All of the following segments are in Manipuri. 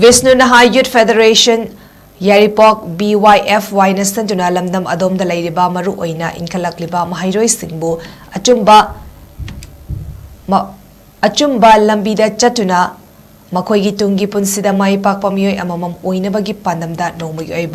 Bishnunaha Youth Federation Yairipok Byfy na Sinduna Lamdam Adomda Leiriba Maru Oina Enkhatlakliba MAHEIROISINGBU ACHUMBA LAMBIDA CHATTUNA MAKHOIGI TUNG PUNSIDA PAKPA AMAMAM OINABAGI PANDAMDA NONGMAGI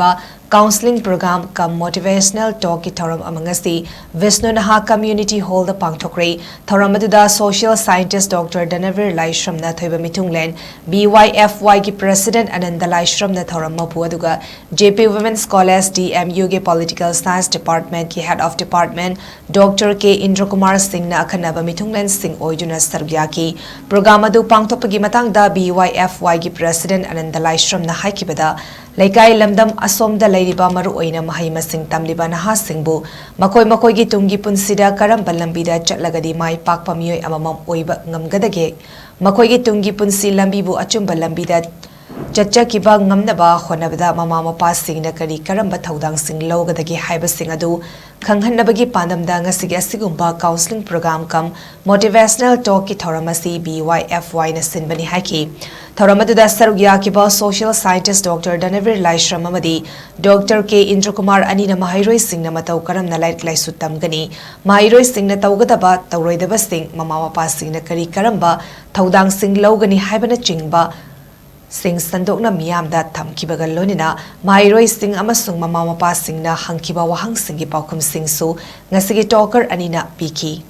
COUNCELLING program kam motivational talk ki THOURAM amangasi Bishnunaha community hall da PANGTHOKHRE THOURAM aduda social scientist Dr. Danavir Laishram na thoiba mitunglen Byfy ki president Adomda Laishram na THOURAM mapu aduga JP Women's College DMU ge political science department ki head of department Dr. K Indrakumar Singh na akhanaba mitunglen Singh oiduna sargya ki program adu pangthokpagi matangda Byfy ki president Adomda Laishram na haikibada Laikai Lamdam Adomda Leiriba Maru Oina mahaimasing tamliba nahasingbu makhoigi tungi punsida karamba lambida chatlagadi mai pakpa mioi amamam OIBA ngamgadage makhoigi tungi punsi lambibu achumba lambida chachakiba ngamnaba khonabada mama mapa singna kari karamba thaudang sing logadagi haiba sing adu khanghanabagi pandamda ngasigi asigumba counseling program kam motivational talk ki thoramasi Byfy na sinbani haki Thouramadu Sarugya Kiba social scientist Dr. Danavir Laishram Amadi Dr. K Indrakumar Anina MAHEIROISING na matau karam na light laisutam gani MAHEIROISING na taugadaba tauroidaba sing mama pasing na kari karamba thaudang sing logani haibana chingba sing sandok na miyamda thamkibaga lonina MAHEIROISING amasung mama pasing na hangkiba wahang singi paukum sing su ngasigi talker anina piki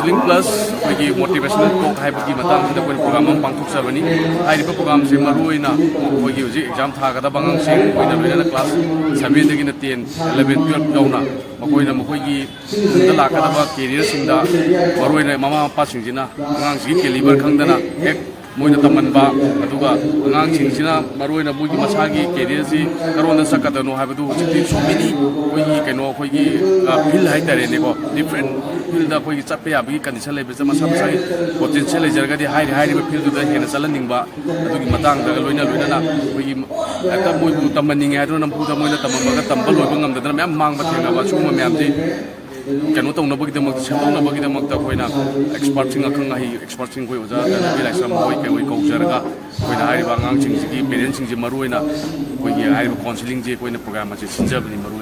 Link plus bagi motivational talk hai bagi matang kita program ang pangthok sabani Yairipok program si Maru Oina bagi uji exam tha kada bangang sing oina loina class 7 dagi na 10 11 12 dauna makoigi dala kada ba career singda Maru Oina mama pa singjina ngang si caliber khangdana ek moina tamanba aduga ngang singsina Maru Oina bugi masagi career si karona sakadano habadu hujiti so many koigi keno koigi feel hai tare ne ko different feel da koigi chape abigi condition level sama sama sai potential lejarga di hai feel da hena salaningba adugi matang da loina na koigi ata moibu tamaninge adu nam puda moina tamamaga tambal loibu ngamdana myam mangba thenga ba suma myam ji kanu tong na bagi damak sembong na bagi damak ta koina expert sing akhang hi expert sing koi oja da bilai sam hoi ke oi koujarga koina hai ba ngang sing ji parents sing ji Maru Oina koigi hai counseling je koina program ma je sinja bani Maru